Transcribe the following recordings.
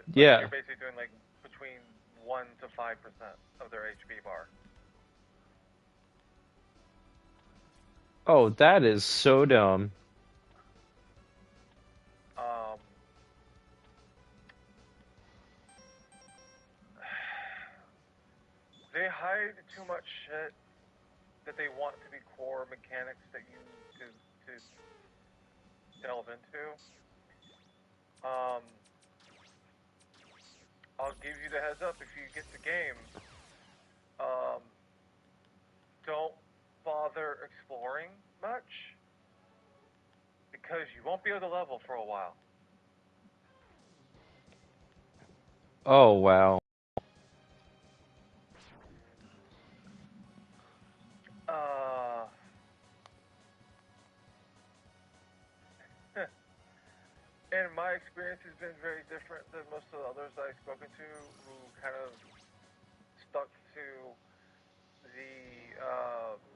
Like Yeah. you're basically doing like between 1 to 5% of their HP bar. Oh, that is so dumb. Um, they hide too much shit that they want to be core mechanics that you to delve into. Um, I'll give you the heads up if you get the game. Um, don't bother exploring much because you won't be able to level for a while. Oh, wow. Uh, and my experience has been very different than most of the others I've spoken to who kind of stuck to the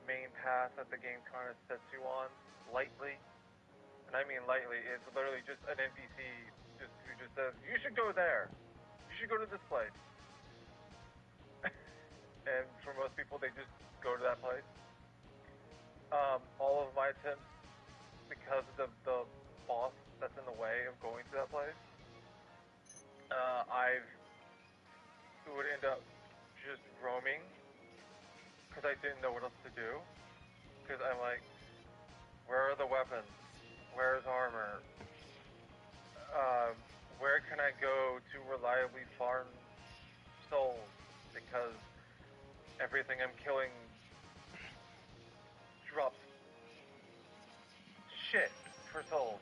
main path that the game kind of sets you on lightly. And I mean lightly, it's literally just an NPC who just says, you should go there. You should go to this place. And for most people, they just go to that place. All of my attempts, because of the boss that's in the way of going to that place, I would end up just roaming because I didn't know what else to do. Because I'm like, where are the weapons? Where's armor? Where can I go to reliably farm souls? Because everything I'm killing drops shit for souls.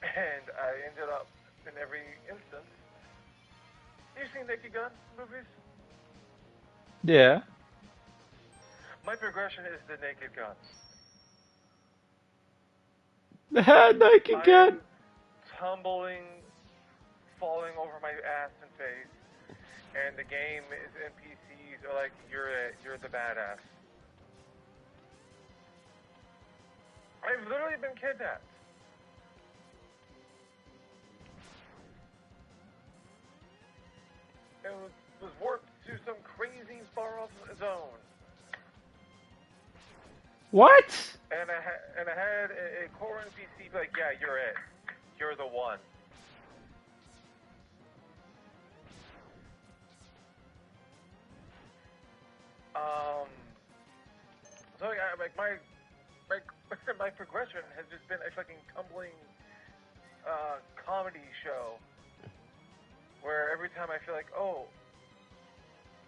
And I ended up in every instance. You seen Naked Gun movies? Yeah. My progression is the Naked Gun. Naked I Gun. am tumbling, falling over my ass and face, and the game is NPCs are like, you're the badass. I've literally been kidnapped. And was warped to some crazy far off zone. What? And I had a core NPC be like, yeah, you're it. You're the one. So like my progression has just been a fucking tumbling comedy show where every time I feel like, oh,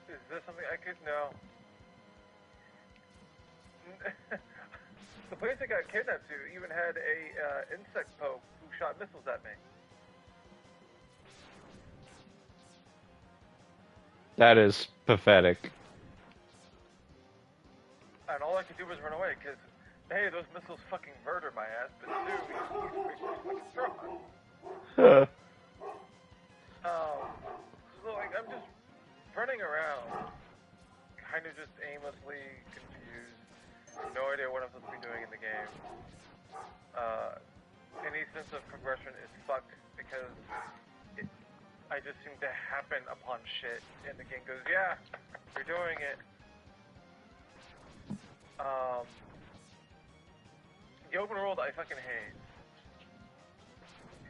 is this something I could know? The place I got kidnapped to even had a insect pope who shot missiles at me. That is pathetic. And all I could do was run away because, hey, those missiles fucking murder my ass, but two, he's fucking strong. Huh. So like I'm just running around, kind of just aimlessly confused, no idea what I'm supposed to be doing in the game. Any sense of progression is fucked because I just seem to happen upon shit, and the game goes, yeah, you're doing it. The open world I fucking hate.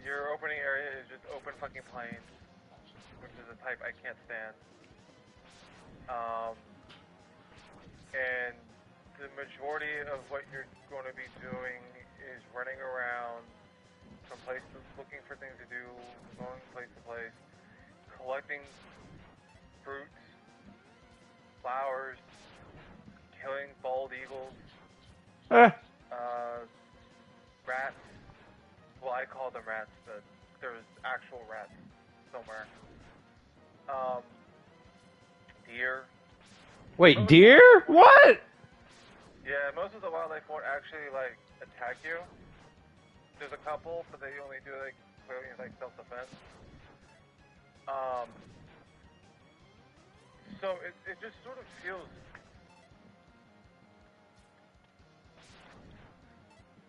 Your opening area is just open fucking plains, which is a type I can't stand. And the majority of what you're going to be doing is running around from place to looking for things to do, going place to place, collecting fruits, flowers, killing bald eagles, rats. Well, I call them rats, but there's actual rats somewhere. Deer. Wait, deer? What? Yeah, most of the wildlife won't actually like attack you. There's a couple, but they only do like clearly like self-defense. So it just sort of feels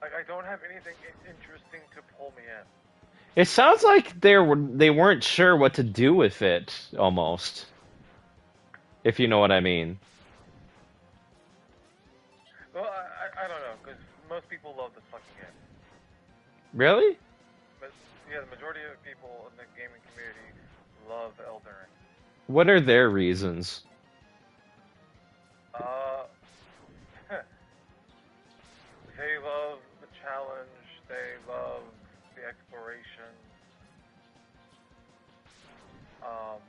like I don't have anything interesting to pull me in. It sounds like they weren't sure what to do with it, almost, if you know what I mean. Well, I don't know, because most people love this fucking game. Really? But yeah, the majority of people in the gaming community love Elden Ring. What are their reasons? Uh, they love the challenge. They love the exploration. Um,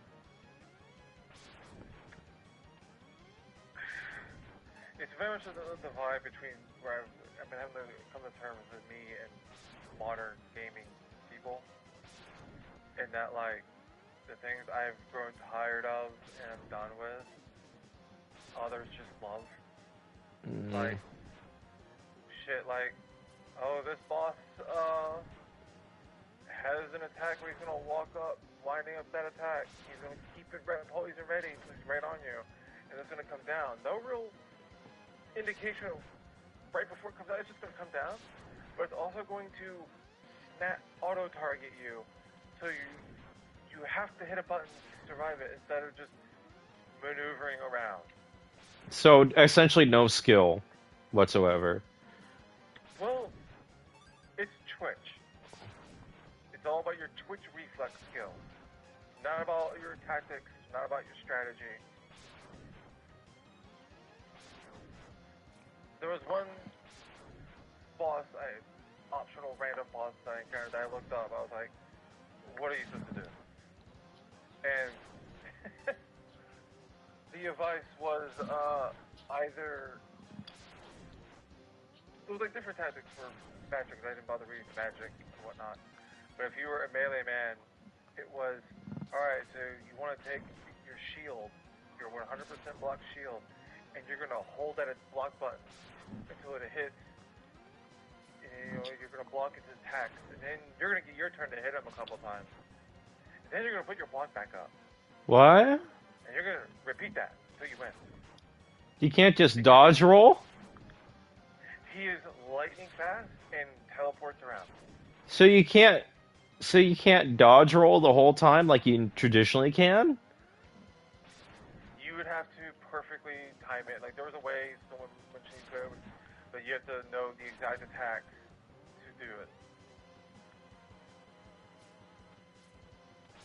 it's very much the vibe between where I've been having to come to terms with me and modern gaming people, and that like the things I've grown tired of and I'm done with, others just love. Mm, Like shit, like oh this boss has an attack where he's gonna walk up, winding up that attack. He's gonna keep it poised and ready, so he's right on you, and it's gonna come down. No real indication of right before it comes out. It's just gonna come down, but it's also going to snap auto target you, so you have to hit a button to survive it instead of just maneuvering around. so essentially, no skill whatsoever. Well, it's Twitch. It's all about your Twitch reflex skills, not about your tactics, not about your strategy. There was one optional random boss that I encountered that I looked up. I was like, what are you supposed to do? And the advice was either it was like different tactics for magic. I didn't bother reading the magic and whatnot. But if you were a melee man, it was all right. So you want to take your shield, your 100% block shield, and you're gonna hold that block button until it hits. You know, you're gonna block its attacks, and then you're gonna get your turn to hit him a couple times. And then you're gonna put your block back up, What? and you're gonna repeat that until you win. You can't just dodge roll? He is lightning fast and teleports around. So you can't so you can't dodge roll the whole time like you traditionally can? You would have to perfectly time it. Like there was a way someone mentioned you could, but you have to know the exact attack to do it.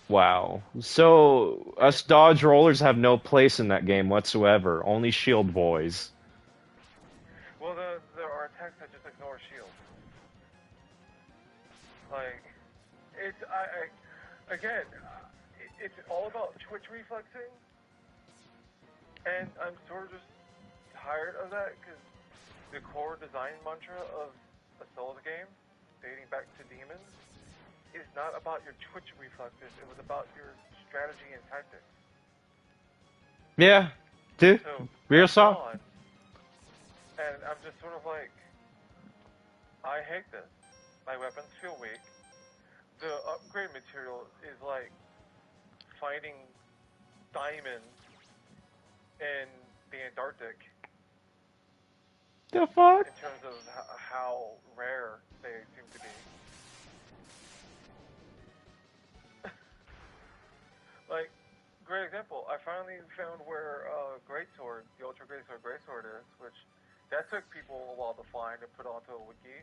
Wow. So us dodge rollers have no place in that game whatsoever. Only shield boys. Well, there are attacks that just ignore shield. Like it's again, it's all about twitch reflexing, and I'm sort of just tired of that because the core design mantra of a Souls game, dating back to Demons, is not about your twitch reflexes. It was about your strategy and tactics. Yeah. Dude, So real that's soft. gone, and I'm just sort of like, I hate this. My weapons feel weak. The upgrade material is like finding diamonds in the Antarctic The fuck? in terms of how rare they seem to be. Like, great example. I finally found where Greatsword, the Ultra Greatsword is, which that took people a while to find and put onto a wiki.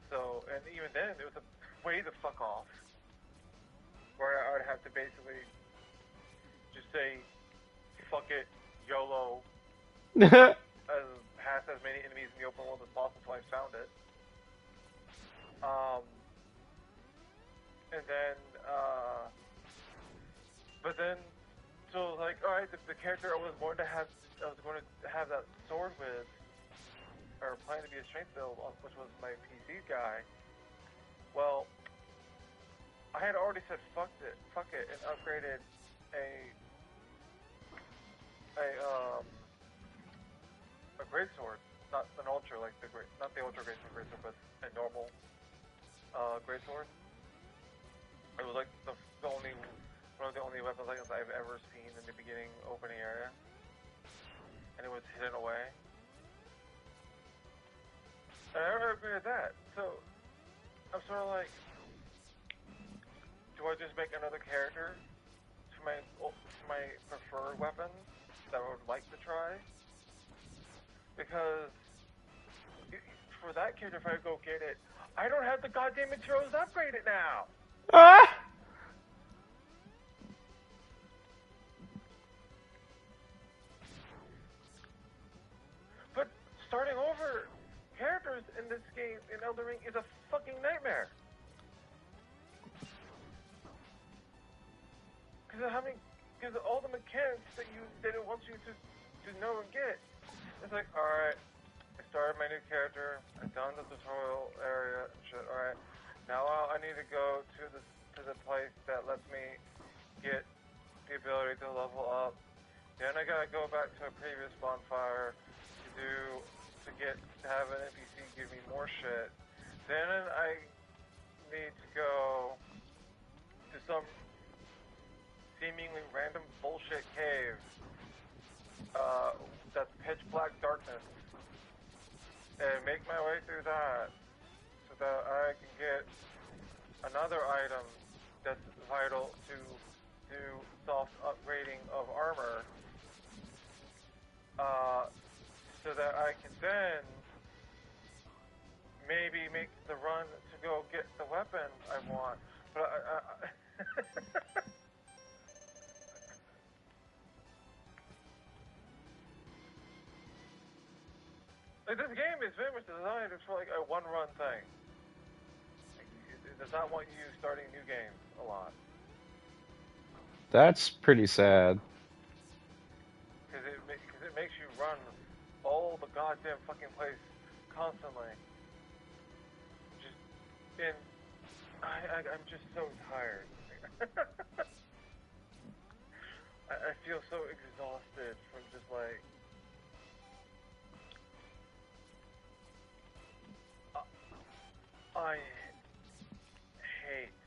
So, and even then, it was a way the fuck off, where I would have to basically just say, fuck it, YOLO, as past as many enemies in the open world as possible until I found it. Um, and then, but then, so like, all right, the character I was going to have that sword with, or planning to be a strength build, which was my PC guy. Well, I had already said fuck it, and upgraded a um a great sword, not an ultra like not the ultra great sword, but a normal great sword. It was like the only one of the only weapons I've ever seen in the beginning opening area, and it was hidden away. And I never upgraded that, so I'm sort of like, do I just make another character to my preferred weapons that I would like to try? Because for that character, if I go get it, I don't have the goddamn materials to upgrade it now. Ah! But starting over characters in this game, in Elden Ring, is a fucking nightmare. Because all the mechanics that it wants you to know and get. It's like, alright, I started my new character, I've done the tutorial area and shit, alright. Now I need to go to the place that lets me get the ability to level up. Then I gotta go back to a previous bonfire to have an NPC give me more shit. Then I need to go to some seemingly random bullshit cave that's pitch black darkness and make my way through that so that I can get another item that's vital to do soft upgrading of armor so that I can then maybe make the run to go get the weapon I want. But like, this game is very much designed for like a one-run thing. It does not want you starting new games a lot. That's pretty sad. Because it makes you run all the goddamn fucking place constantly. I'm just so tired. I feel so exhausted from just like I hate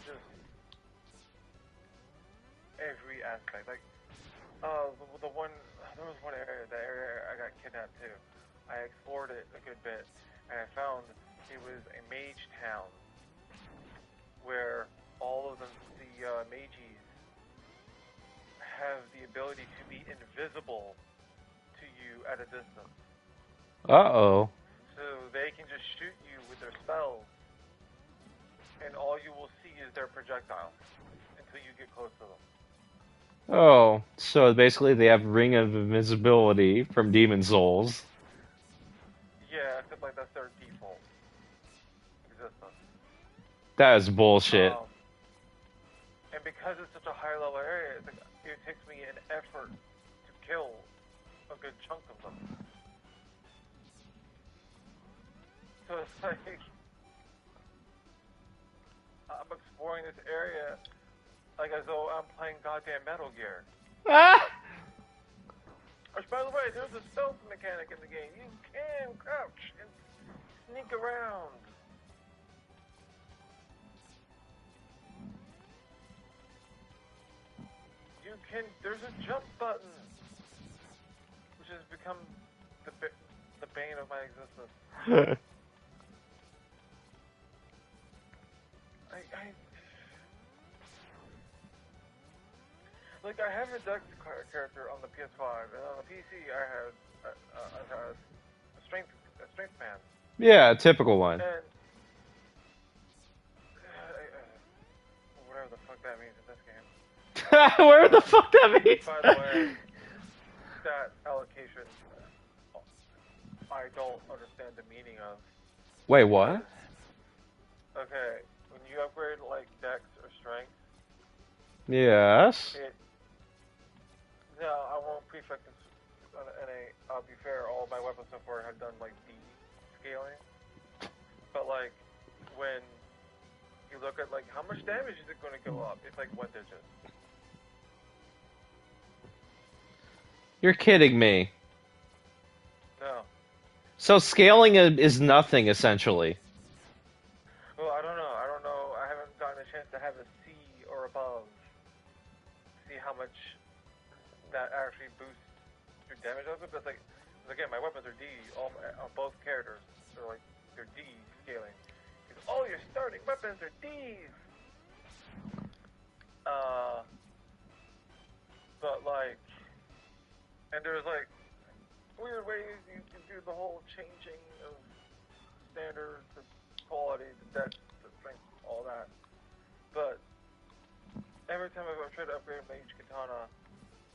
just every aspect. Like, there was one area, the area I got kidnapped to. I explored it a good bit, and I found it was a mage town where all of the mages have the ability to be invisible to you at a distance. Uh-oh. So they can just shoot you with their spells, and all you will see is their projectiles until you get close to them. Oh, so basically they have Ring of Invisibility from Demon Souls. Yeah, except like that's their default existence. That is bullshit. And because it's such a high level area, it takes me an effort to kill a good chunk of them. So it's like I'm exploring this area like as though I'm playing goddamn Metal Gear. Ah! Which, by the way, there's a stealth mechanic in the game. You can crouch and sneak around. There's a jump button, which has become the bane of my existence. I have a Dex character on the PS5, and on the PC I have a strength man. Yeah, a typical one. And whatever the fuck that means in this game. Where the fuck that means? By the way, that allocation, I don't understand the meaning of. Wait, what? Okay, when you upgrade like Dex or Strength. Yes. No, I won't prefix it. I'll be fair, all my weapons so far have done like D scaling. But like, when you look at like how much damage is it going to go up, it's like 1 digit. You're kidding me. No. So scaling is nothing, essentially. Well, I don't know. I haven't gotten a chance to have a C or above. See how much that actually boosts your damage of it. But it's like, again, my weapons are D on both characters. They're like, or D scaling. Because all your starting weapons are Ds. But like, and there's like weird ways you can do the whole changing of standards, the quality, the depth, the strength, all that. But every time I've ever tried to upgrade Mage Katana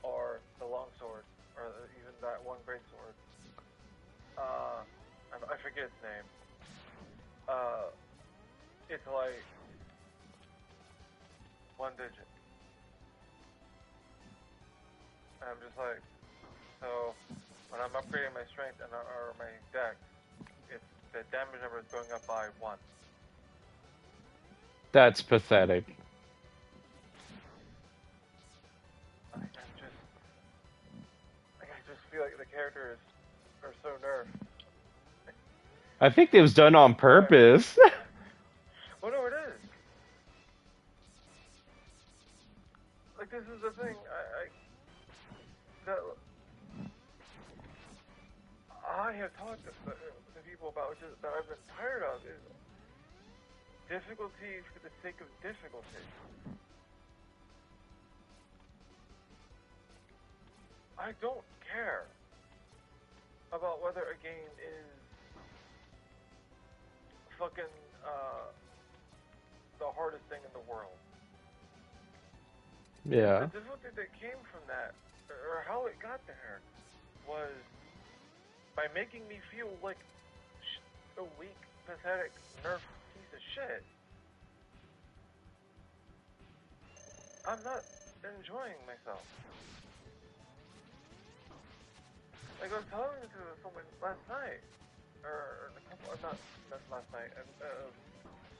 or the longsword, or even that one greatsword, I forget its name. It's like one digit. And I'm just like, so when I'm upgrading my strength and or my dex, it's the damage number is going up by 1. That's pathetic. I just feel like the characters are so nerfed. I think it was done on purpose. Well, no, it is. Like, this is the thing. I have talked to people about, which is that I've been tired of, is difficulty for the sake of difficulty. I don't care about whether a game is fucking the hardest thing in the world. Yeah. The difficulty that came from that, or how it got there, was by making me feel like a weak, pathetic, nerf piece of shit. I'm not enjoying myself. Like I was talking to someone last night, or a couple, not last night, the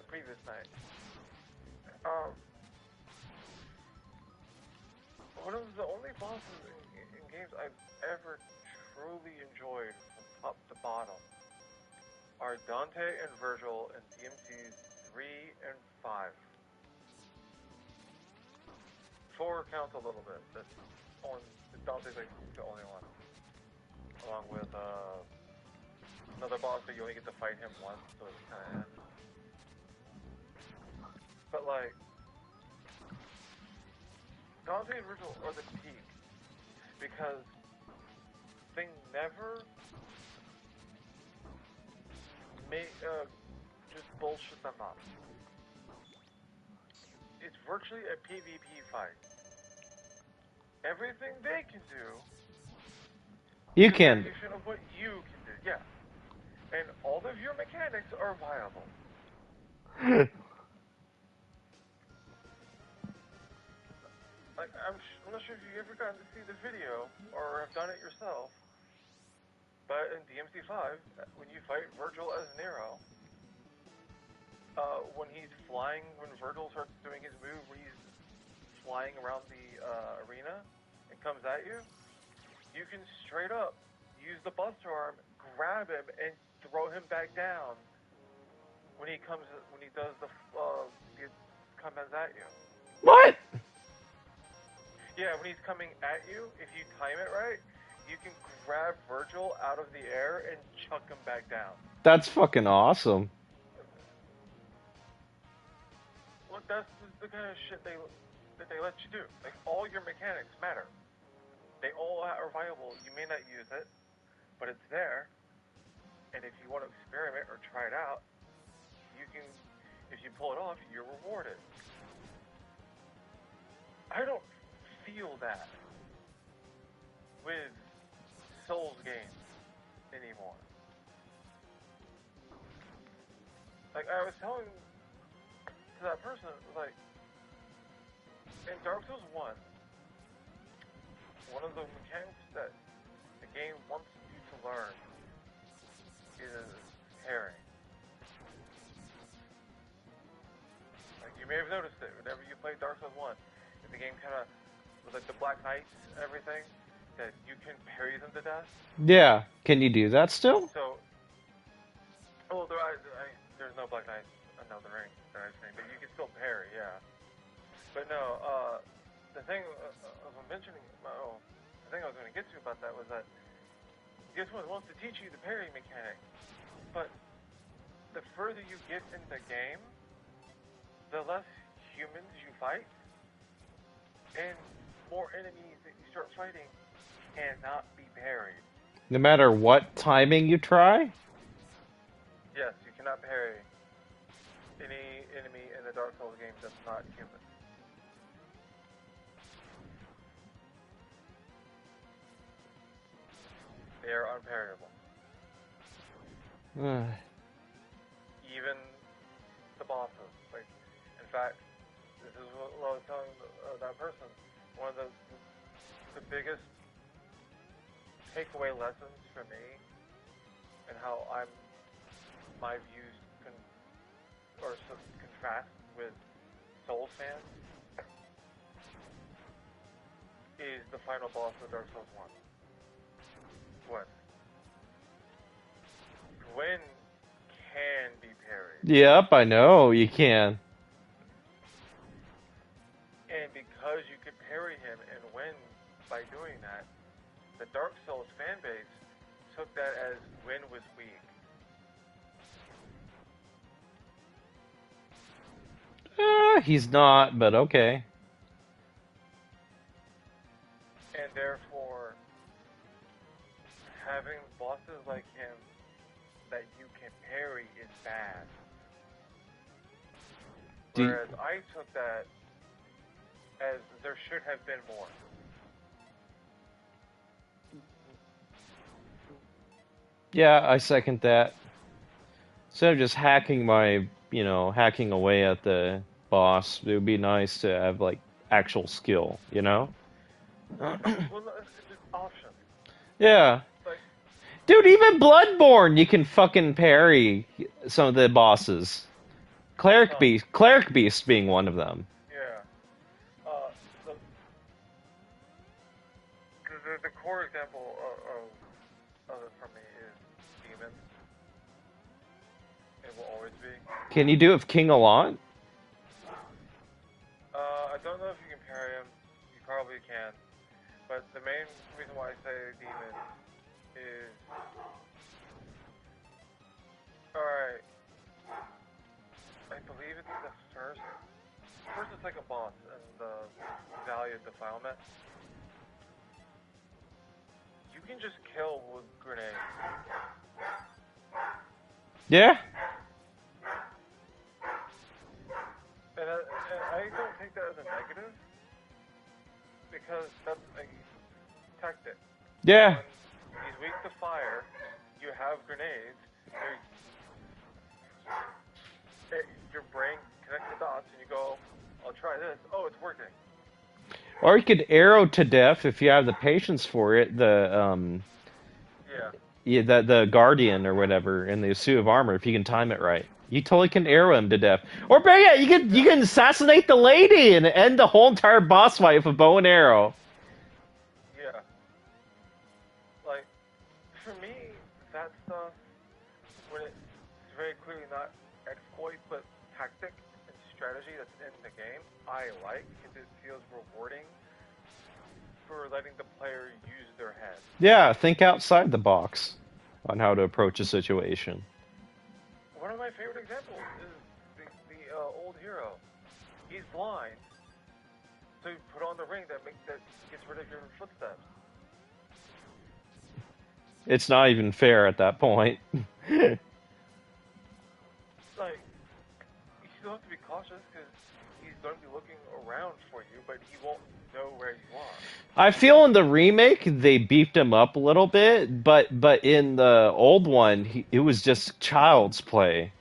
previous night. One of the only bosses in games I've ever truly enjoyed from top to bottom are Dante and Virgil in DMCs 3 and 5. 4 counts a little bit. That's on Dante's like the only one, along with another boss, but you only get to fight him once, so it's kind of. But like, Dante and Virgil are the peak because they never just bullshit them up. It's virtually a PvP fight. Everything they can do, You can. is a variation of what you can do. Yeah, and all of your mechanics are viable. Like I'm not sure if you've ever gotten to see the video or have done it yourself, but in DMC5, when you fight Virgil as Nero, when he's flying, when Virgil starts doing his move where he's flying around the arena and comes at you, you can straight up use the Buster Arm, grab him, and throw him back down when he does the comes at you. What? Yeah, when he's coming at you, if you time it right, you can grab Virgil out of the air and chuck him back down. That's fucking awesome. Look, that's the kind of shit that they let you do. Like, all your mechanics matter. They all are viable. You may not use it, but it's there. And if you want to experiment or try it out, you can. If you pull it off, you're rewarded. I don't feel that with Souls games anymore. Like, I was telling to that person, like, in Dark Souls 1, one of the mechanics that the game wants you to learn is parrying. Like, you may have noticed it whenever you play Dark Souls 1, the game kind of, with like the Black Knights and everything, that you can parry them to death. Yeah. Can you do that still? So, there's no Black Knights in Elden Ring that I've seen, but you can still parry, yeah. But no, the thing I was mentioning, the thing I was going to get to about that was that this one wants to teach you the parry mechanic, but further you get in the game, the less humans you fight, and more enemies that you start fighting cannot be parried. No matter what timing you try? Yes, you cannot parry any enemy in the Dark Souls game that's not human. They are unparryable. Even the bosses. Like, in fact, this is what I was telling that person. One of the biggest takeaway lessons for me, and how my views contrast with Souls fans, is the final boss of Dark Souls 1. Gwen can be parried. Yep, I know, you can. And because you can parry him and win by doing that, the Dark Souls fanbase took that as Gwen was weak. He's not, but okay. And therefore, having bosses like him that you can parry is bad. Whereas I took that as there should have been more. Yeah, I second that. Instead of just hacking hacking away at the boss, it would be nice to have, like, actual skill, you know? Well, no, it's just option. Yeah. Like, dude, even Bloodborne, you can fucking parry some of the bosses. Cleric Beast being one of them. Yeah. The core example of it for me is Demon. It will always be. Can you do it with King Alon? I don't know if you can parry him. You probably can. But the main reason why I say Demon is... Alright. I believe it's the first or second boss in the Valley of Defilement. You can just kill with grenades. Yeah? And I don't take that as a negative, because that's a tactic. Yeah. When he's weak to fire, you have grenades, your brain connects the dots, and you go, I'll try this. Oh, it's working. Or you could arrow to death if you have the patience for it. The Guardian or whatever in the suit of armor, if you can time it right. You totally can arrow him to death. Or better yet, you can assassinate the lady and end the whole entire boss fight with a bow and arrow. Yeah. Like, for me, that stuff, when it's very clearly not exploit, but tactic and strategy that's in the game, I like, because it feels rewarding for letting the player use their head. Yeah, think outside the box on how to approach a situation. One of my favorite examples is the old hero. He's blind, so you put on the ring that gets rid of your footsteps. It's not even fair at that point. Like, you still have to be cautious, because he's going to be looking around for you, but he won't know where you are. I feel in the remake they beefed him up a little bit, but in the old one it was just child's play.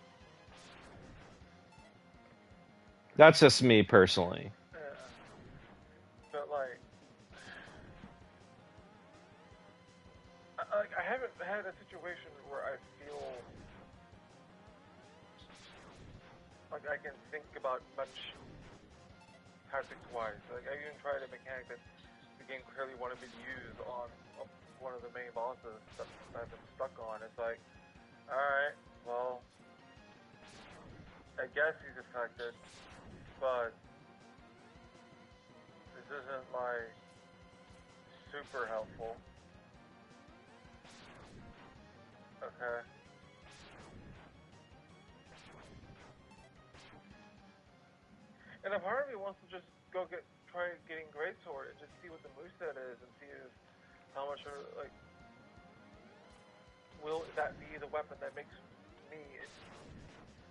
That's just me personally. Yeah. But like, I haven't had a situation where I feel like I can think about much tactics-wise. Like, I even tried a mechanic that the game clearly wanted me to use on one of the main bosses that I've been stuck on. It's like, alright, well, I guess he's affected, but this isn't like super helpful. Okay. And a part of me wants to just try getting Greatsword and just see what the moveset is and see how much like will that be the weapon that makes me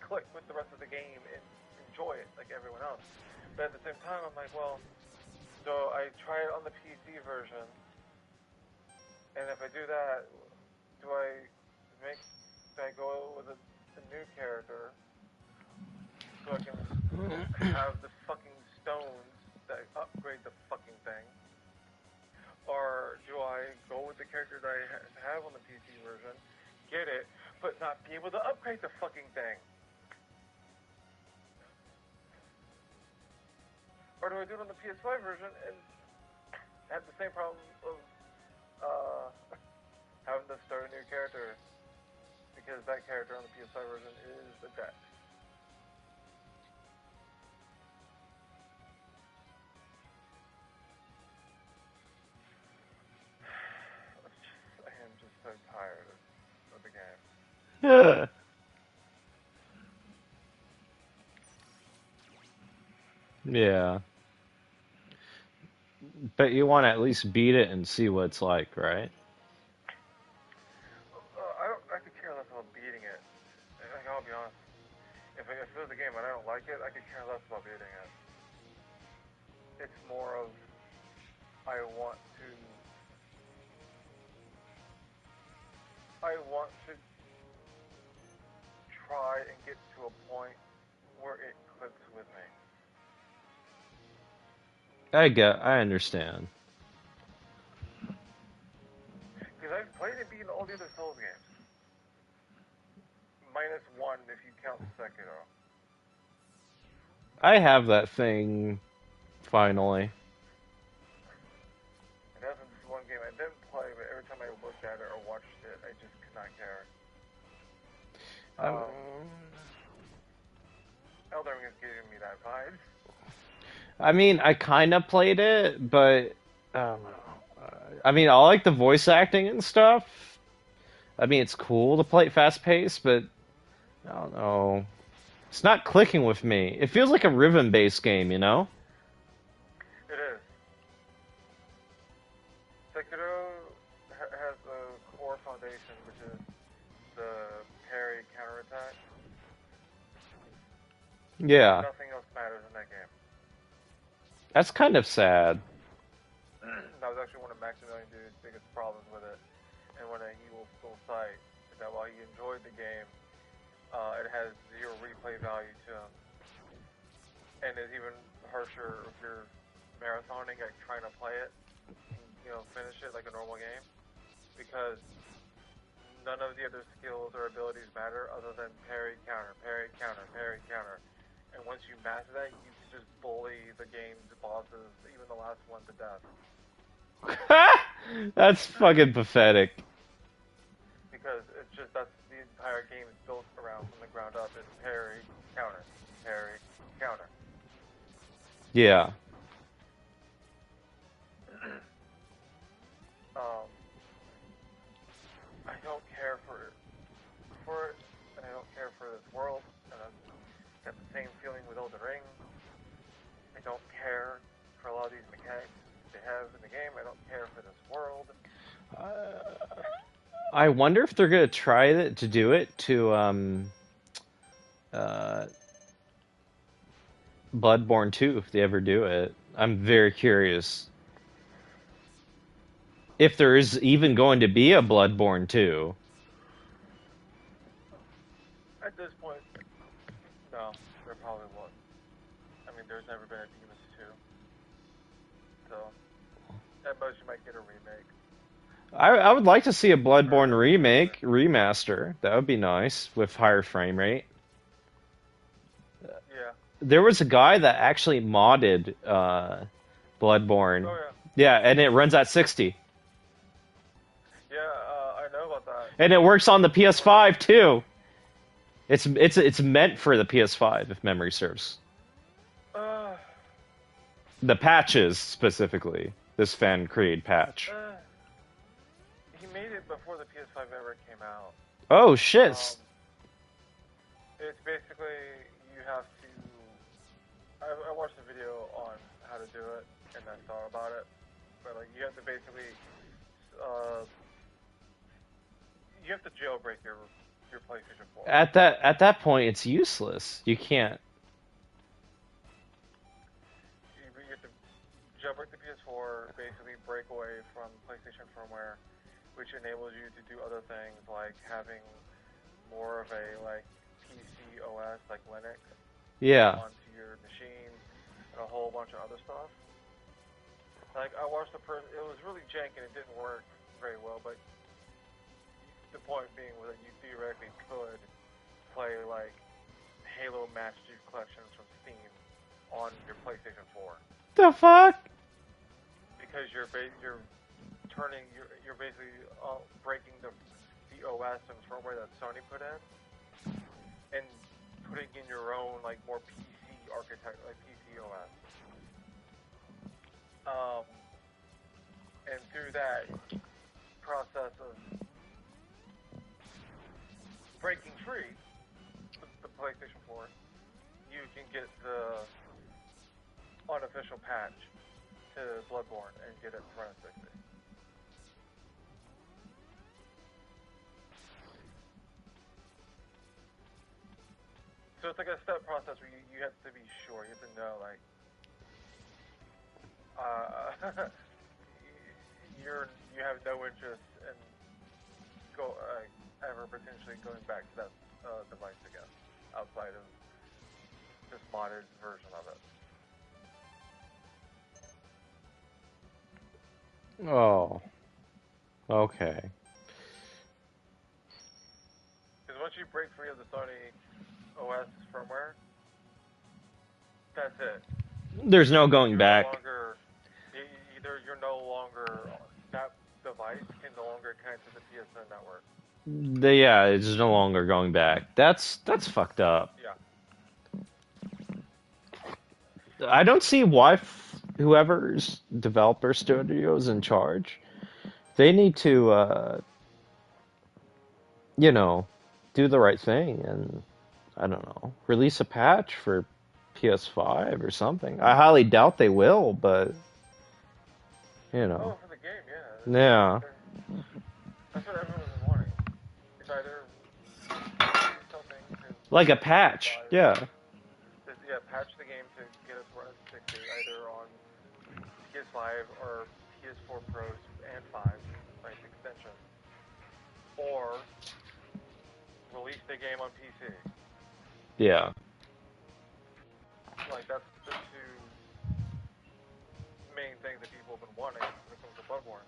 click with the rest of the game and enjoy it like everyone else. But at the same time, I'm like, well, so I try it on the PC version, and if I do that, do I go with a new character so I can have the fucking stones that upgrade the fucking thing? Or do I go with the character that I have on the PC version, get it, but not be able to upgrade the fucking thing? Or do I do it on the PS5 version and have the same problem of having to start a new character because that character on the PS5 version is a deck? I am just so tired of the game. Yeah. But you want to at least beat it and see what it's like, right? I could care less about beating it. Like, I'll be honest. If it was a game and I don't like it, I could care less about beating it. It's more of I want to try and get to a point where it clicks with me. I understand. Because I've played and beaten all the other Souls games. Minus one if you count Sekiro. I have that thing finally. And that's this one game I didn't play, but every time I looked at it or watched it, I just could not care. Elden Ring is giving me that vibe. I mean, I kind of played it, but I mean, I like the voice acting and stuff. I mean, it's cool to play it fast paced, but I don't know. It's not clicking with me. It feels like a rhythm based game, you know? It is. Sekiro has a core foundation, which is the parry counterattack. Yeah. Nothing else matters in that game. That's kind of sad. That was actually one of Maximilian Dude's biggest problems with it. And when he will still cite that while he enjoyed the game, it has zero replay value to him. And it's even harsher if you're marathoning, like trying to play it, finish it like a normal game. Because none of the other skills or abilities matter other than parry, counter, parry, counter, parry, counter. And once you master that, you can just bully the game's bosses, even the last one, to death. That's fucking pathetic. Because that's the entire game is built around from the ground up. It's parry, counter, parry, counter. Yeah. I don't care for it, and I don't care for this world, and I've got the same feeling with Elden Ring. I don't care for a lot of these mechanics they have in the game. I don't care for this world. I wonder if they're gonna try to do it to Bloodborne 2 if they ever do it. I'm very curious. If there is even going to be a Bloodborne 2. At this point, no, there probably won't. I mean, there's never been a Demons 2. So, at most you might get a remake. I would like to see a Bloodborne remaster. That would be nice with higher frame rate. Yeah. There was a guy that actually modded Bloodborne. Oh, yeah, and it runs at 60. Yeah, I know about that. And it works on the PS5 too. It's meant for the PS5 if memory serves. The patches specifically. This fan created patch. He made it before the PS5 ever came out. Oh shit. It's basically you have to. I I watched a video on how to do it, and I thought about it. But like, you have to basically, uh, you have to jailbreak your PlayStation 4. At that point, it's useless. You can't. You have to jailbreak the PS4, basically break away from PlayStation firmware, which enables you to do other things like having more of a like PC OS, like Linux, Yeah. onto your machine, and a whole bunch of other stuff. Like I watched the person, it was really jank and it didn't work very well. But the point being was that you theoretically could play like Halo Master Chief collections from Steam on your PlayStation 4 The fuck? because you're turning you're basically breaking the OS and firmware that Sony put in and putting in your own like more PC architect, like PC OS. And through that process of breaking free the PlayStation 4, you can get the unofficial patch to Bloodborne and get it to run at 60. So it's like a step process where you have to be sure, you have to know, like, you have no interest in ever potentially going back to that device again, outside of this modded version of it. Oh. Okay. Because once you break free of the Sony OS firmware, that's it. There's no going You're back. No longer, either you're no longer, that device can no longer connect to the PSN network. Yeah, it's no longer going back. That's fucked up. Yeah. I don't see why whoever's developer studio's in charge, they need to, you know, do the right thing and I don't know, release a patch for PS5 or something. I highly doubt they will, but you know. Oh, for the game, yeah. Yeah. That's what everyone was wanting. It's either do something to Like a patch. PS5, Yeah. patch the game to get us run 60, either on PS5 or PS4 Pros and 5, like extension, or release the game on PC. Yeah. Like that's the two main things that people have been wanting when it comes to Bloodborne.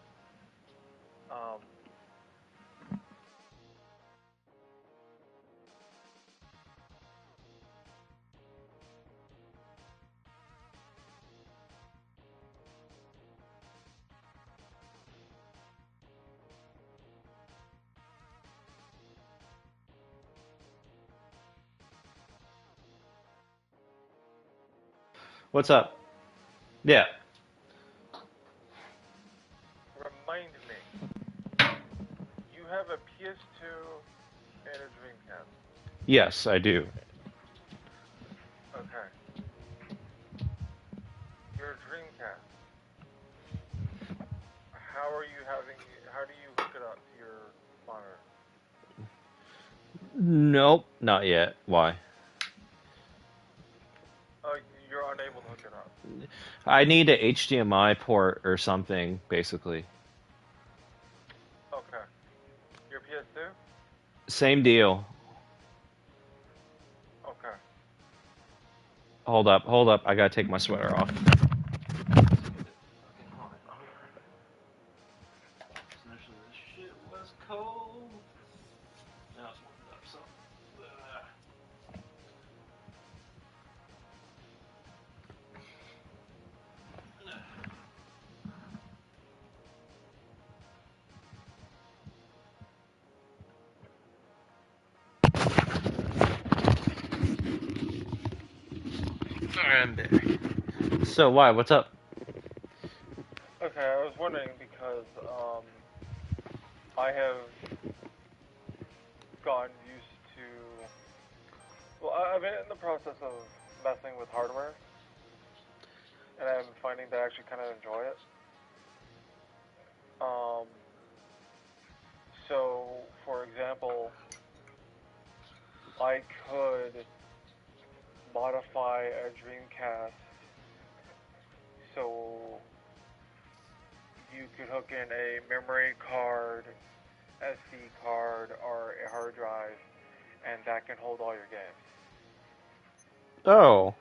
What's up? Yeah. Remind me, you have a PS2 and a Dreamcast. Yes, I do. Okay. Your Dreamcast. How do you hook it up to your monitor? Nope, not yet. Why? Oh, you're unable to hook it up. I need a HDMI port or something, basically. Okay. Your PS2? Same deal. Okay. Hold up, hold up. I gotta take my sweater off. I'm back. So why? What's up? Okay, I was wondering because I have gotten used to. Well, I've been in the process of messing with hardware and I'm finding that I actually kind of enjoy it. Um, so, for example, I could modify a Dreamcast so you could hook in a memory card, SD card, or a hard drive, and that can hold all your games. Oh,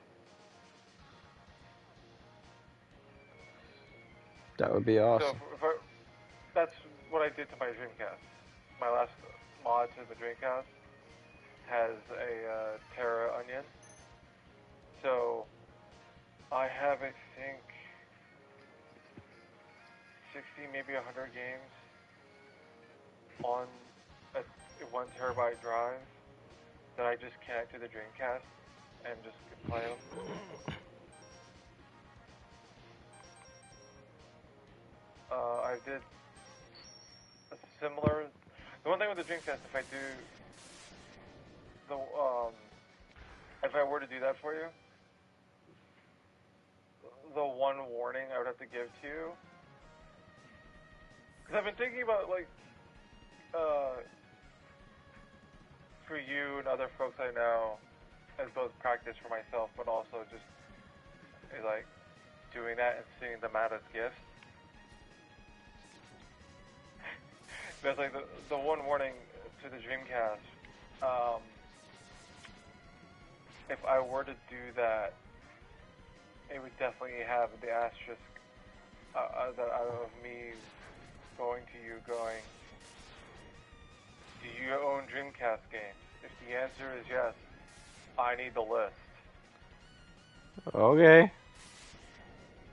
that would be So awesome. that's what I did to my Dreamcast. My last mod to the Dreamcast has a Terra Onion. So I have, I think, 60, maybe 100 games on a 1 terabyte drive that I just connect to the Dreamcast and just can play them. I did a similar. The one thing with the Dreamcast, the if I were to do that for you, the one warning I would have to give to you, because I've been thinking about like for you and other folks I know, as both practice for myself, but also just like doing that and seeing them out as gifts. There's like the one warning to the Dreamcast. Um, if I were to do that, it would definitely have the asterisk that of me going to you going, do you own Dreamcast games? If the answer is yes, I need the list. Okay.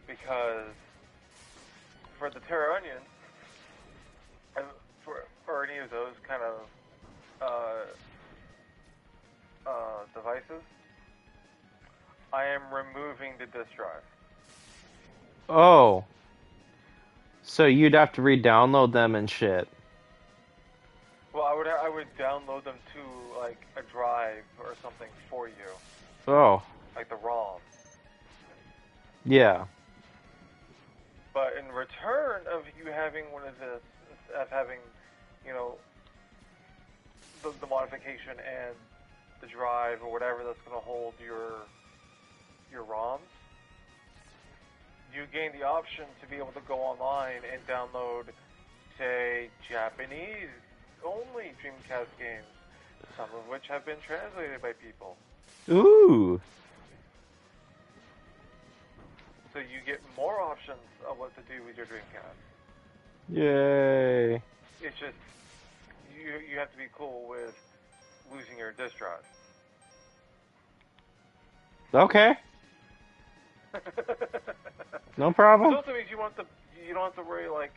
Because for the Terra Onion, and for any of those kind of devices, I am removing the disk drive. Oh. So you'd have to re-download them and shit. Well, I would download them to like a drive or something for you, Oh. like the ROM. Yeah. But in return of you having one of this, of having, you know, the modification and the drive or whatever that's going to hold your ROMs, you gain the option to be able to go online and download, say, Japanese only Dreamcast games, some of which have been translated by people. Ooh. So you get more options of what to do with your Dreamcast. Yay. It's just you have to be cool with losing your disk drive. Okay. No problem. It also means you don't have to worry, like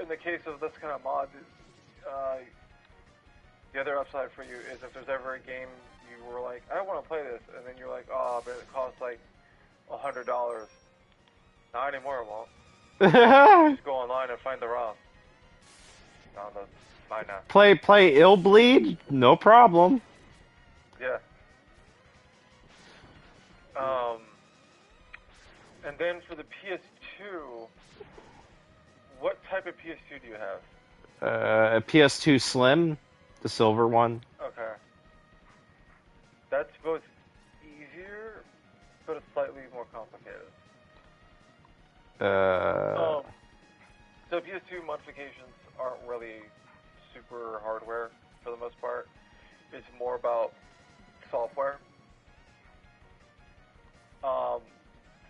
in the case of this kind of mod. The other upside for you is if there's ever a game you were like, I want to play this, and then you're like, oh, but it costs like $100. Not anymore, it won't. Just go online and find the ROM. No, that's fine now. Play Ill Bleed? No problem. Yeah. And then for the PS2, what type of PS2 do you have? A PS2 Slim, the silver one. Okay. That's both easier, but it's slightly more complicated. So PS2 modifications aren't really super hardware for the most part. It's more about software.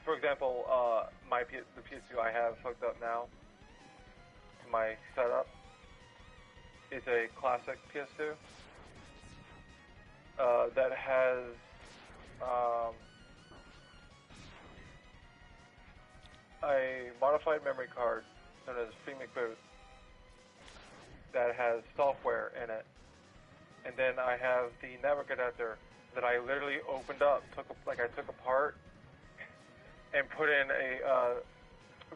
For example, the PS2 I have hooked up now to my setup is a classic PS2 that has a modified memory card known as Freemic Boot that has software in it, and then I have the network adapter that I literally opened up, I took apart and put in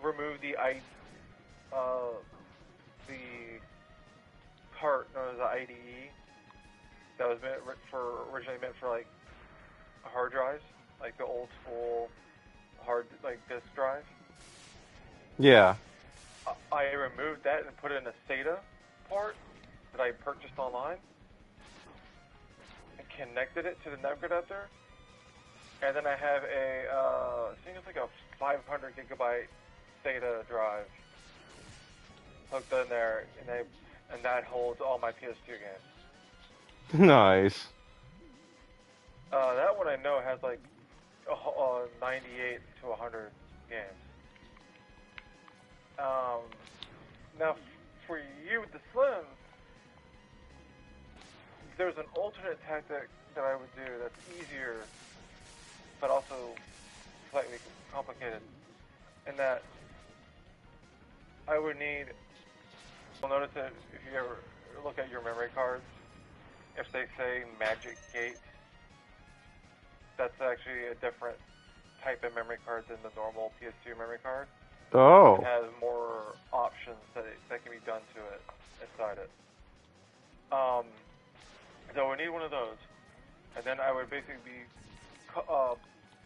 removed the part known as the IDE that was originally meant for like hard drives, like the old school hard like disk drive. Yeah. I removed that and put in a SATA port that I purchased online and connected it to the network adapter. And then I have I think it's like a 500 gigabyte SATA drive hooked in there, and that holds all my PS2 games. Nice. That one I know has like 98 to 100 games. Now, for you with the Slim, there's an alternate tactic that I would do that's easier, but also slightly complicated, in that I would need. You'll notice that if you ever look at your memory cards, if they say Magic Gate, that's actually a different type of memory card than the normal PS2 memory card. Oh. It has more options that can be done to it inside it. So we need one of those, and then I would basically be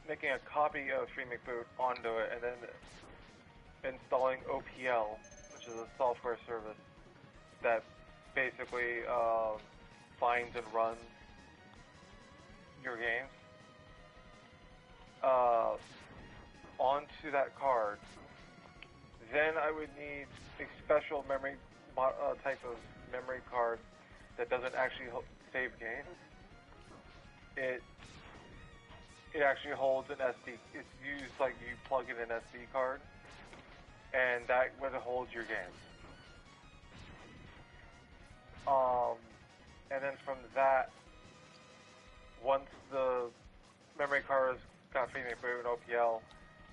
making a copy of FreeMakeBoot onto it, and then installing OPL, which is a software service that basically finds and runs your games onto that card. Then I would need a special memory type of memory card that doesn't actually save games. It actually holds an SD. It's used like you plug in an SD card, and that would hold your games. And then from that, once the memory card has got FreeMakeBoot and OPL,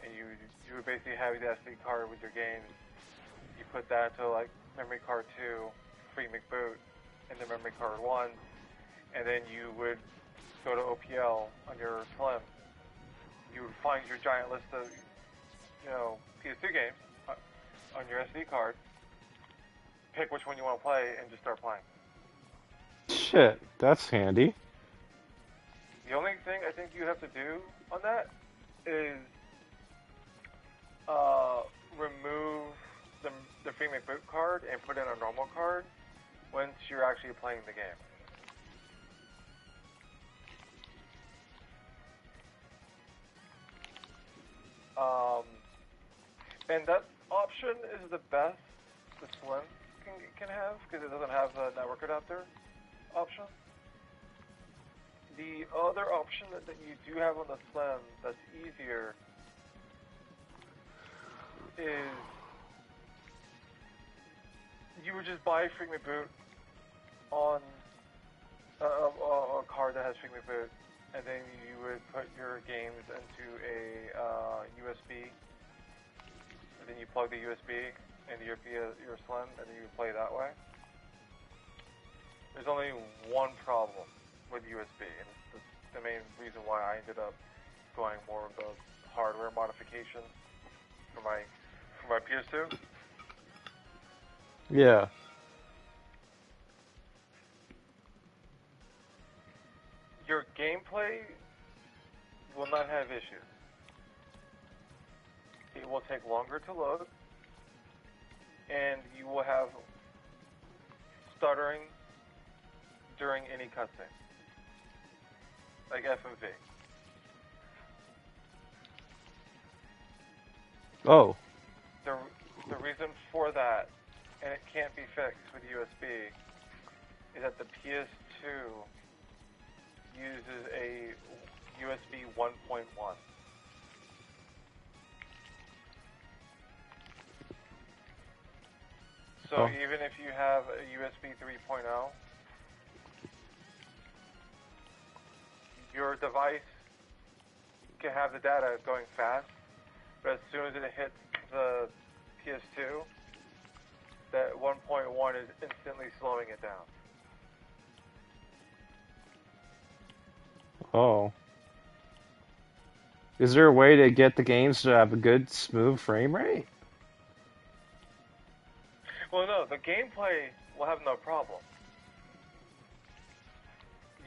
and you would basically have the SD card with your games, you put that into like memory card 2, FreeMakeBoot, and the memory card 1, and then you would go to OPL on your Slim. You would find your giant list of, PS2 games on your SD card, pick which one you want to play, and just start playing. Shit, that's handy. The only thing I think you have to do on that is remove the FreeMakeBoot card and put in a normal card once you're actually playing the game. And that option is the best the Slim can have, because it doesn't have the network adapter option. The other option that you do have on the Slim that's easier is you would just buy FreeMakeBoot on a card that has FreeMakeBoot, and then you would put your games into a USB, and then you plug the USB into your Slim, and then you would play that way. There's only one problem with USB, and it's the main reason why I ended up going more of the hardware modifications for my PS2. Yeah. Your gameplay will not have issues. It will take longer to load, and you will have stuttering during any cutscene, like FMV. Oh. The reason for that, and it can't be fixed with USB, is that the PS2 uses a USB 1.1. So even if you have a USB 3.0, your device can have the data going fast, but as soon as it hits the PS2, that 1.1 is instantly slowing it down. Oh. Is there a way to get the games to have a good, smooth frame rate? Well, no, the gameplay will have no problem.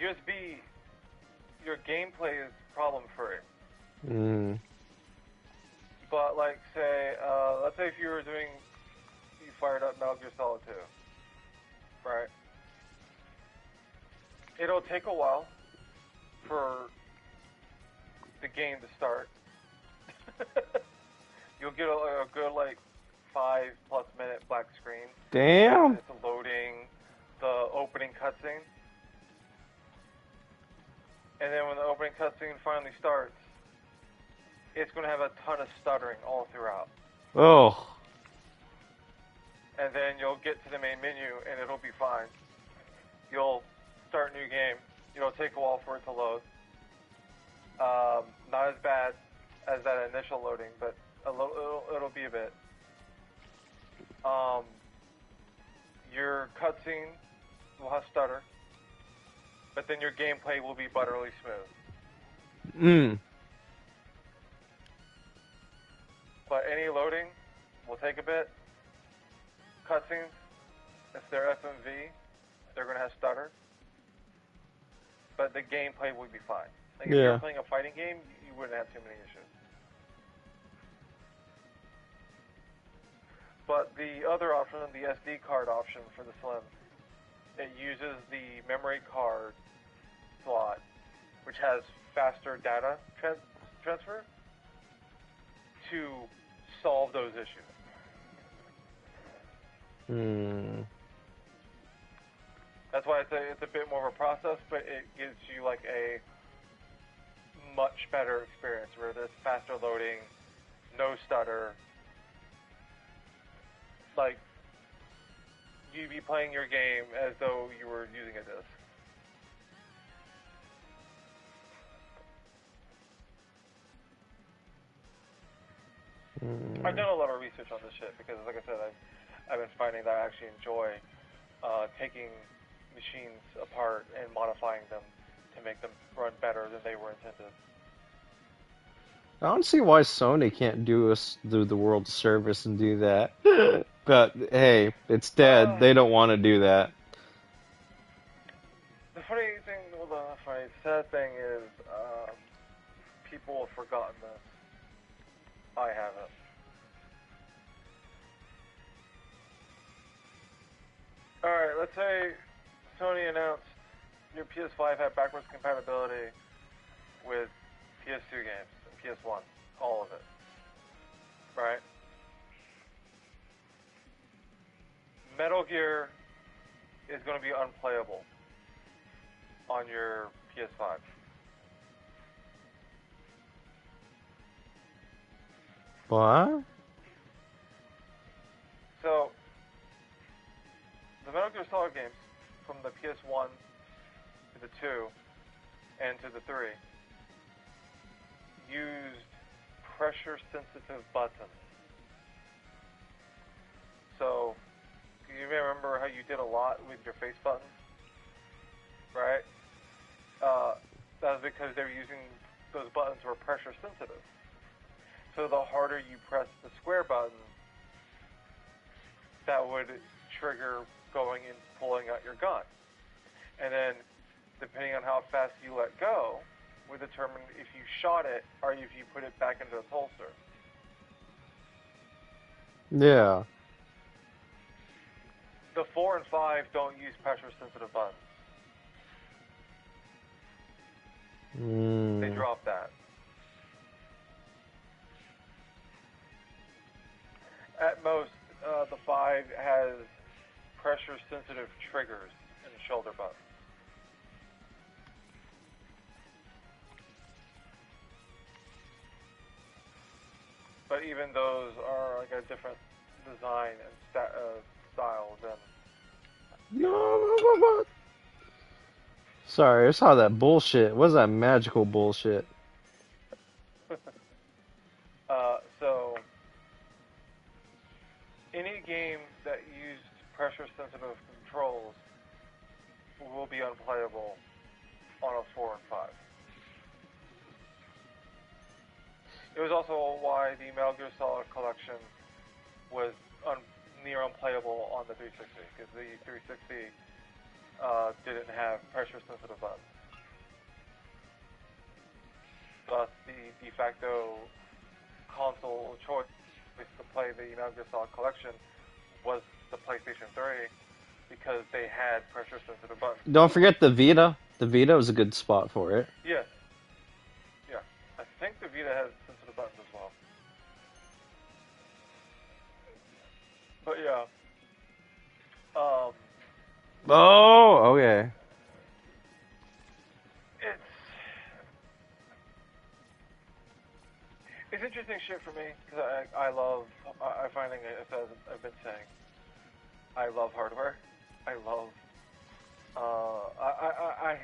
USB, your gameplay is problem free. But like, say, let's say if you fired up Metal Gear Solid 2, right? It'll take a while for the game to start. You'll get a good like 5+ minute black screen. Damn. It's loading the opening cutscene, and then when the opening cutscene finally starts, it's going to have a ton of stuttering all throughout. Oh. And then you'll get to the main menu, and it'll be fine. You'll start a new game. It'll take a while for it to load. Not as bad as that initial loading, but it'll be a bit. Your cutscene will have stutter, but then your gameplay will be butterly smooth. But any loading will take a bit. Cutscenes, if they're FMV, they're going to have stutter. But the gameplay will be fine. Like if you're playing a fighting game, you wouldn't have too many issues. But the other option, the SD card option for the Slim, it uses the memory card slot, which has faster data transfer, to solve those issues. That's why it's a bit more of a process, but it gives you like a much better experience where there's faster loading, no stutter. Like, you'd be playing your game as though you were using a disc. I've done a lot of research on this shit because, like I said, I've been finding that I actually enjoy taking machines apart and modifying them to make them run better than they were intended. I don't see why Sony can't do the world a service and do that. But hey, it's dead. They don't want to do that. The sad thing is, people have forgotten this. I haven't. Alright, let's say Sony announced your PS5 had backwards compatibility with PS2 games and PS1. All of it. Right? Metal Gear is going to be unplayable on your PS5. What? So, the Metal Gear Solid games, from the PS1 to the 2 and to the 3, used pressure-sensitive buttons. So, you may remember how you did a lot with your face buttons, right? That was because they were using, those buttons were pressure-sensitive. So the harder you press the square button, that would trigger going and pulling out your gun. And then, depending on how fast you let go, would determine if you shot it or if you put it back into its holster. Yeah. The 4 and 5 don't use pressure-sensitive buttons. They dropped that. At most, the 5 has pressure-sensitive triggers and shoulder buttons. But even those are like a different design and style than... No. Sorry, I saw that bullshit. What is that magical bullshit? So, any game that used pressure-sensitive controls will be unplayable on a 4 and 5. It was also why the Metal Gear Solid collection was near unplayable on the 360, because the 360 didn't have pressure-sensitive buttons. Thus, the de facto console choice to play the Metal Gear Solid collection was the PlayStation 3 because they had pressure sensitive buttons. Don't forget the Vita. The Vita was a good spot for it. Yes. Yeah. I think the Vita has sensitive buttons as well. But yeah. Oh, okay. It's interesting shit for me because I love I finding it as I've been saying I love hardware. I love I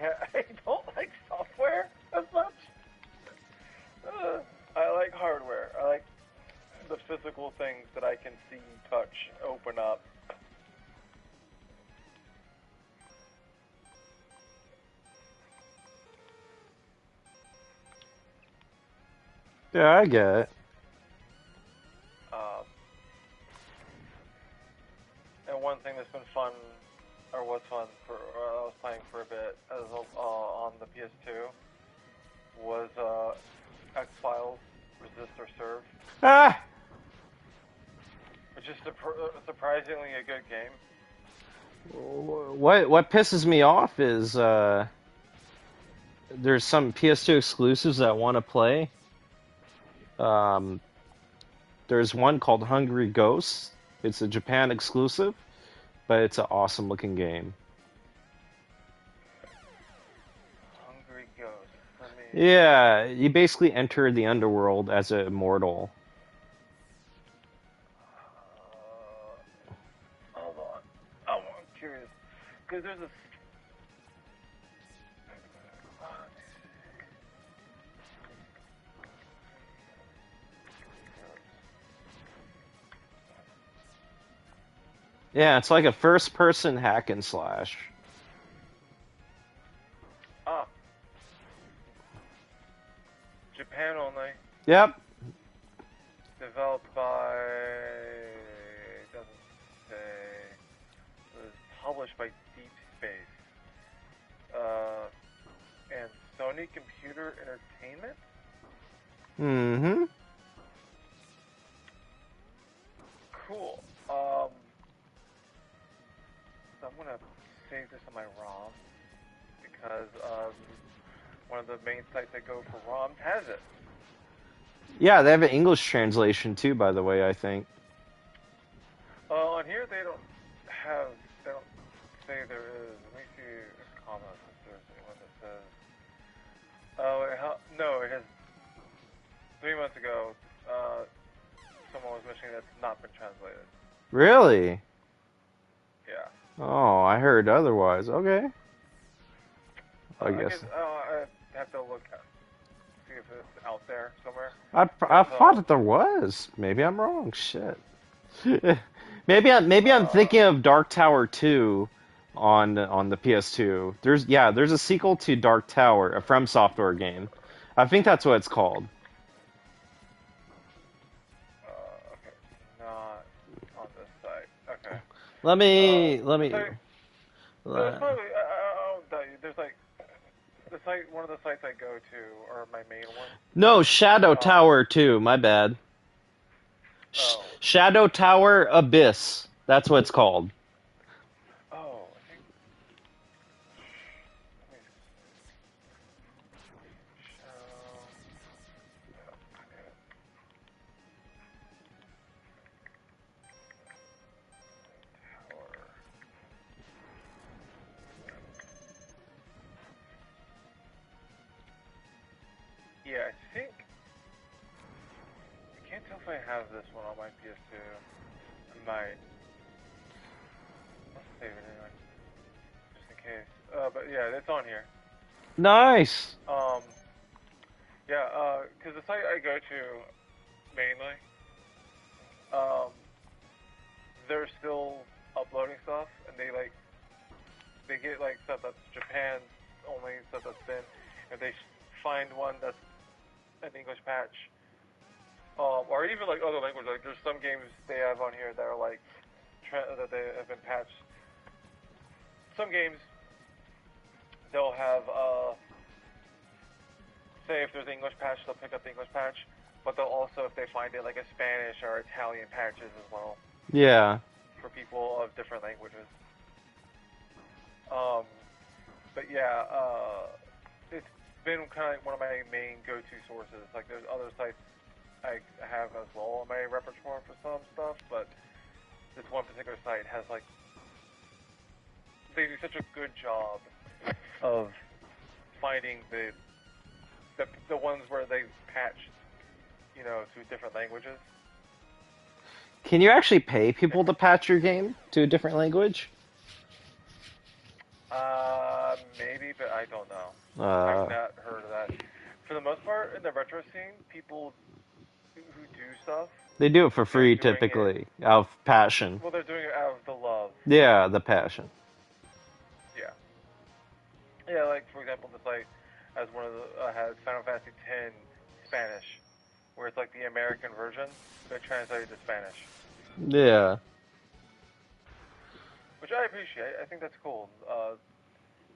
don't like software as much. I like hardware. I like the physical things that I can see, touch, open up. Yeah, I get it. And one thing that's been fun, or was fun for, I was playing for a bit as on the PS2, was X-Files Resist or Serve, Ah! which is surprisingly a good game. What pisses me off is there's some PS2 exclusives that I want to play. There's one called Hungry Ghosts. It's a Japan exclusive, but it's an awesome looking game. Hungry Ghost. Yeah, you basically enter the underworld as an immortal. Hold on. Oh, I'm curious. Because there's a... Yeah, it's like a first person hack and slash. Ah. Japan only. Yep. Developed by... It doesn't say... It was published by Deep Space. And Sony Computer Entertainment? Mm-hmm. Cool. So I'm gonna save this on my ROM because one of the main sites I go for ROMs has it. Yeah, they have an English translation too, by the way, I think. On here they don't say there is. Let me see a comment if there's anyone that says. Oh, no, it has. 3 months ago, someone was mentioning that's not been translated. Really? Yeah. Oh, I heard otherwise. Okay. I guess. I have to look at see if it's out there somewhere. I thought that there was. Maybe I'm wrong. Shit. maybe I'm thinking of Dark Tower 2 on the PS2. There's a sequel to Dark Tower, a From Software game. I think that's what it's called. Okay, not on this site. Okay. Let me. There's probably I'll tell you. There's like the site. One of the sites I go to, or my main one. No, Shadow Tower 2. My bad. Oh. Shadow Tower Abyss. That's what it's called. Oh, I think. Yeah, I think. I can't tell if I have this one on my PS2. I might. Let's save it anyway, just in case. But yeah, it's on here. Nice. Yeah, because the site I go to mainly, they're still uploading stuff, and they get like stuff that's Japan only, stuff that's been, if they find one that's an English patch, or even like other languages. Like there's some games they have on here that are like that they have been patched. Some games they'll have say if there's an English patch, they'll pick up the English patch. but they'll also, if they find it, like a Spanish or Italian patches as well Yeah. for people of different languages. Um, but yeah, it's been kind of like one of my main go-to sources. Like there's other sites I have as well on my repertoire for some stuff, but this one particular site has like they do such a good job of finding the ones where they patched, to different languages. Can you actually pay people to patch your game to a different language? Maybe, but I don't know. I've Uh, not heard of that. For the most part, in the retro scene, people who do stuff, they do it for they're free doing it. typically, out of passion. Well, they're doing it out of the love. Yeah, the passion. Yeah, yeah. Like for example, the site has one of the has Final Fantasy X Spanish, where it's like the American version, but translated to Spanish, Yeah. which I appreciate. I think that's cool.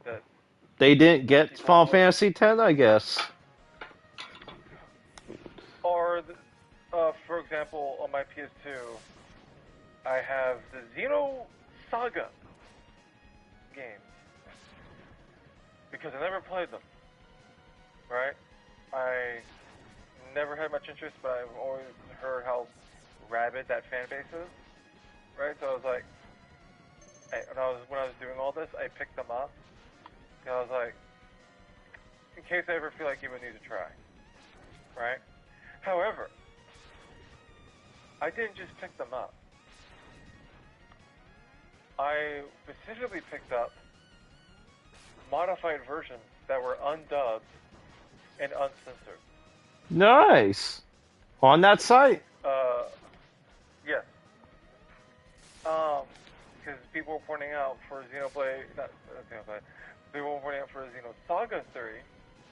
That They didn't get people Final would Fantasy X, I guess. or for example, on my PS2, I have the Xeno Saga games because I never played them. Right? I never had much interest, but I've always heard how rabid that fan base is. Right? So I was like, when I was doing all this, I picked them up. And I was like, in case I ever feel like giving these a try. Right? However, I didn't just pick them up. I specifically picked up modified versions that were undubbed and uncensored. Nice. On that site. Uh, yes. Because people were pointing out for Xenoblade, not Xenoblade, people were pointing out for Xenosaga 3,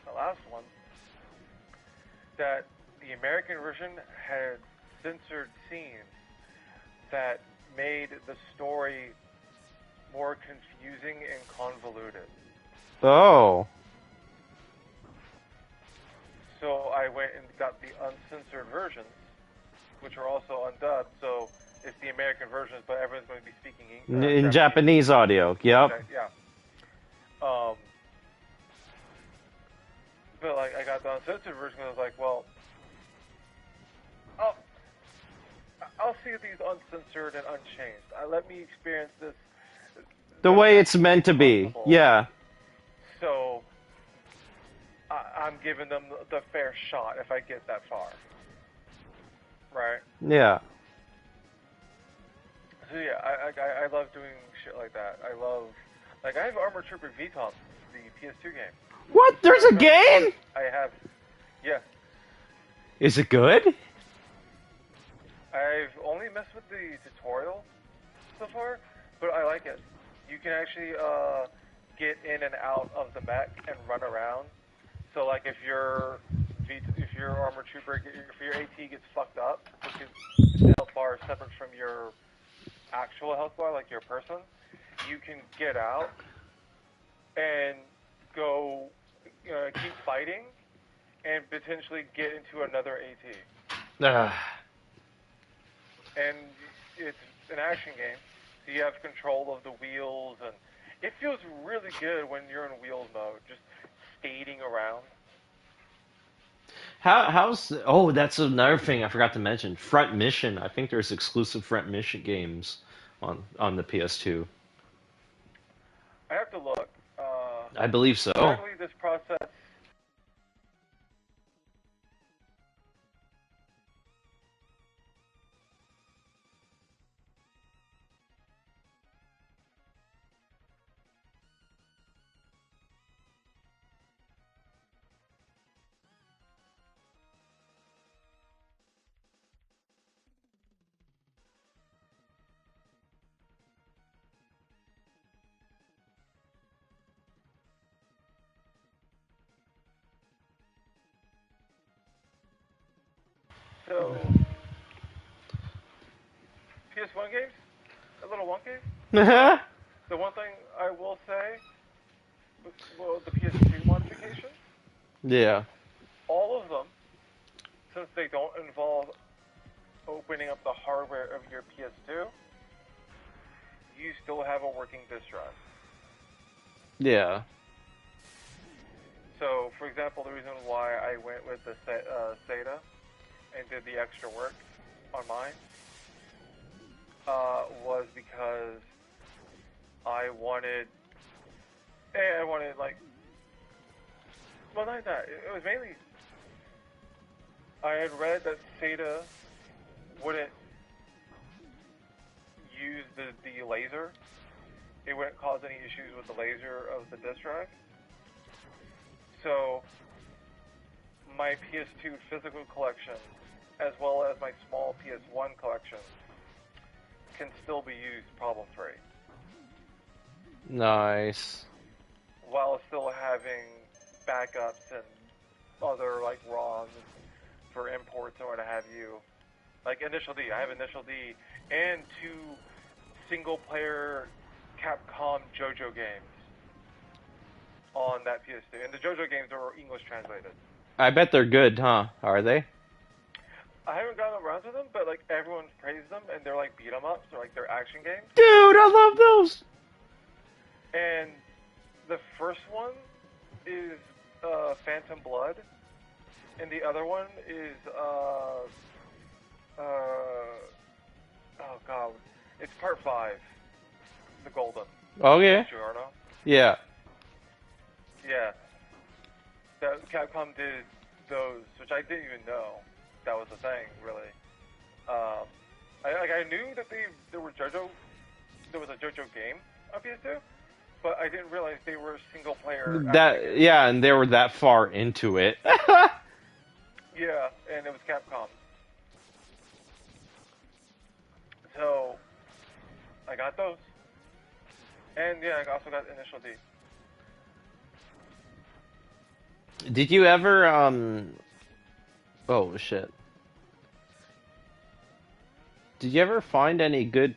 the last one, that the American version had censored scenes that made the story more confusing and convoluted. Oh. So I went and got the uncensored versions, which are also undubbed. So it's the American versions, but everyone's going to be speaking In Japanese audio. Yep. Yeah. Um, but like I got the uncensored version, and I was like, well, I'll I'll see these uncensored and unchanged. Let me experience this The the way best it's meant way to be. possible. Yeah. So I'm giving them the fair shot if I get that far, right? Yeah. So yeah, I love doing shit like that. I have Armor Trooper VTOM, the PS2 game. What? There's a game? I have, yeah. Is it good? I've only messed with the tutorial so far, but I like it. You can actually get in and out of the mech and run around. So like if your Armor Trooper, if your AT gets fucked up, because the health bar is separate from your actual health bar, like your person, you can get out and go, keep fighting and potentially get into another AT. And it's an action game, so you have control of the wheels, and it feels really good when you're in wheels mode, just skating around. How's oh, that's another thing I forgot to mention. Front Mission. I think there's exclusive Front Mission games on the PS2. I have to look. I believe so. Exactly this process. So, PS1 games, a little wonky, but the one thing I will say, well, the PS2 modifications, Yeah. all of them since they don't involve opening up the hardware of your PS2, you still have a working disk drive. Yeah. So, for example, the reason why I went with the SATA and did the extra work on mine was because I wanted, like, well, not that. It was mainly, I had read that SATA wouldn't use the laser. It wouldn't cause any issues with the laser of the disk drive. So, my PS2 physical collection, as well as my small PS1 collection, can still be used problem-free. Nice. While still having backups and other, like, ROMs for imports or what have you. Like Initial D. I have Initial D and 2 single-player Capcom JoJo games on that PS2. And the JoJo games are English translated. I bet they're good, huh? Are they? I haven't gotten around to them, but like everyone praised them, and they're like beat 'em ups, or like they're action games. Dude, I love those. And the first one is Phantom Blood, and the other one is oh god, it's Part 5, the Golden. Oh yeah. Giorno. Yeah. Yeah. That Capcom did those, which I didn't even know that was a thing, really. I knew that there was a JoJo game on PS2, but I didn't realize they were single player. Yeah, and they were that far into it. Yeah, and it was Capcom. So I got those, and yeah, I also got Initial D. Did you ever oh shit. Did you ever find any good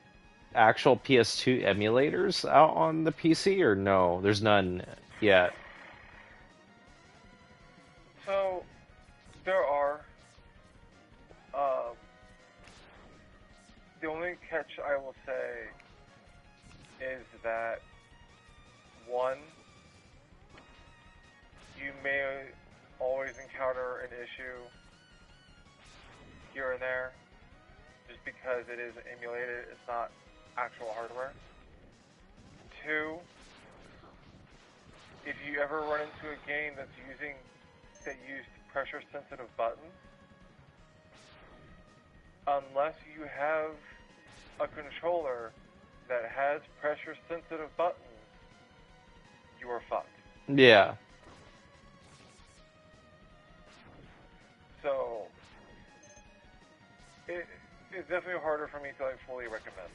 actual PS2 emulators out on the PC or no? There's none yet. So there are. The only catch I will say is that one, you may always encounter an issue here and there, just because it is emulated, it's not actual hardware. Two, if you ever run into a game that used pressure sensitive buttons, unless you have a controller that has pressure sensitive buttons, you are fucked. Yeah. So it's definitely harder for me to like fully recommend.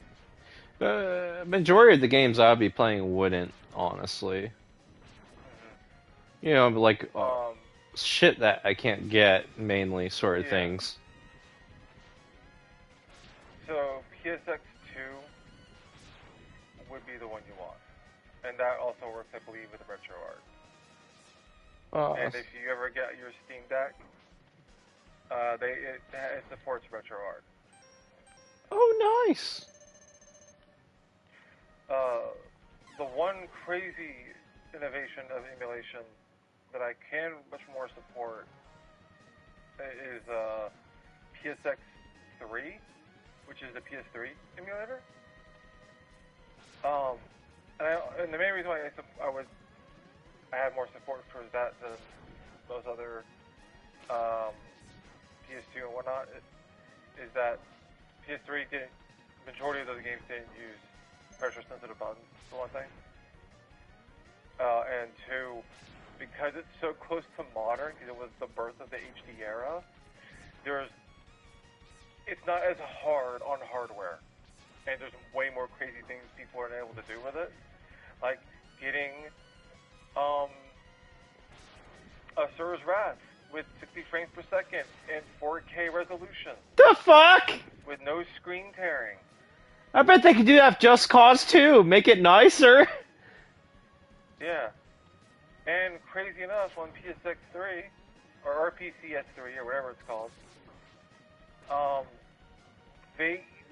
Majority of the games I'd be playing wouldn't, honestly. Mm-hmm. You know, like shit that I can't get, mainly sort of things. So PSX2 would be the one you want, and that also works, I believe, with RetroArch. And if you ever get your Steam Deck, it supports RetroArch. Oh, nice. The one crazy innovation of emulation that I can much more support is PSX3, which is the PS3 emulator. And the main reason why I have more support for that than those other PS2 and whatnot is that PS3 majority of those games didn't use pressure sensitive buttons, for one thing. And two, because it's so close to modern, because it was the birth of the HD era, it's not as hard on hardware. And there's way more crazy things people are able to do with it. Like getting Asura's Wrath with 60 frames per second and 4K resolution. The fuck? With no screen tearing. I bet they could do that with Just Cause 2. Make it nicer. Yeah. And crazy enough, on PSX3, or RPCS3 or whatever it's called. Um,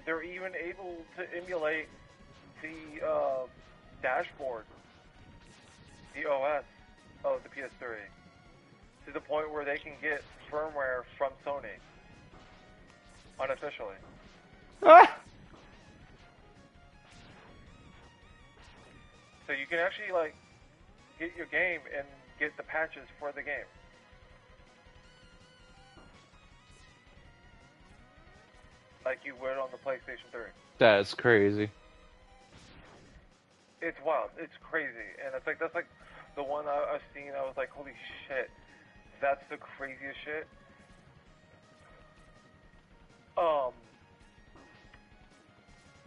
they're even able to emulate the dashboard, the OS of the PS3, to the point where they can get firmware from Sony unofficially. Ah! So you can actually like get your game and get the patches for the game. Like you would on the PlayStation 3. That's crazy. It's wild. It's crazy. And it's like, that's like the one I've seen. I was like, holy shit. That's the craziest shit.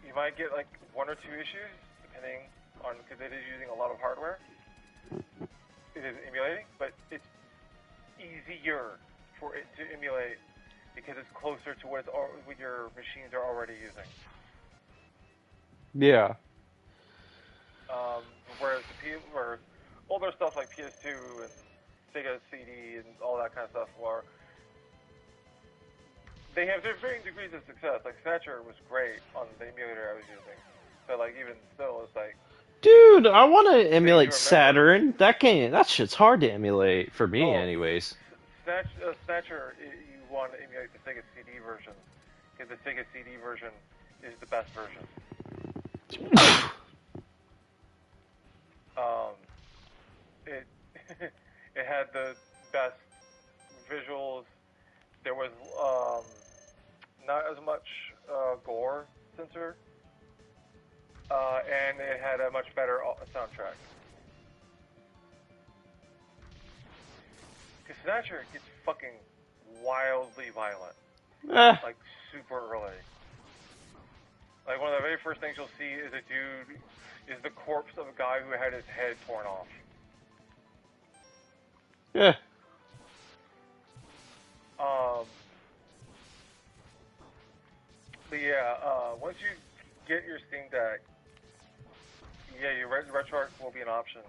You might get like one or two issues, depending on, because it is using a lot of hardware. It is emulating, but it's easier for it to emulate because it's closer to what your machines are already using. Yeah. Whereas where older stuff like PS2 and Sega CD and all that kind of stuff, where they have their varying degrees of success. Like Snatcher was great on the emulator I was using, but like even still, it's like, Dude, I want to emulate remember? Saturn. That shit's hard to emulate for me, anyways. Snatcher, you want to emulate the Sega CD version because the Sega CD version is the best version. It it had the best visuals. There was not as much gore censor, and it had a much better soundtrack. Because Snatcher gets fucking wildly violent, Eh, like super early. Like one of the very first things you'll see is the corpse of a guy who had his head torn off. yeah. But yeah, once you get your Steam Deck, yeah, your RetroArch will be an option.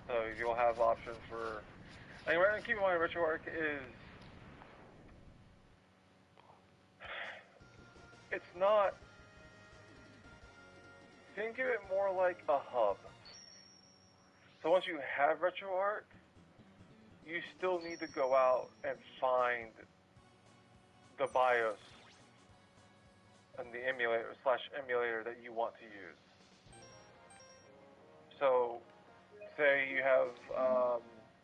So you'll have options for. And keep in mind, RetroArch it's not. Think of it more like a hub. So once you have RetroArch, you still need to go out and find the BIOS and the emulator that you want to use. So, say you have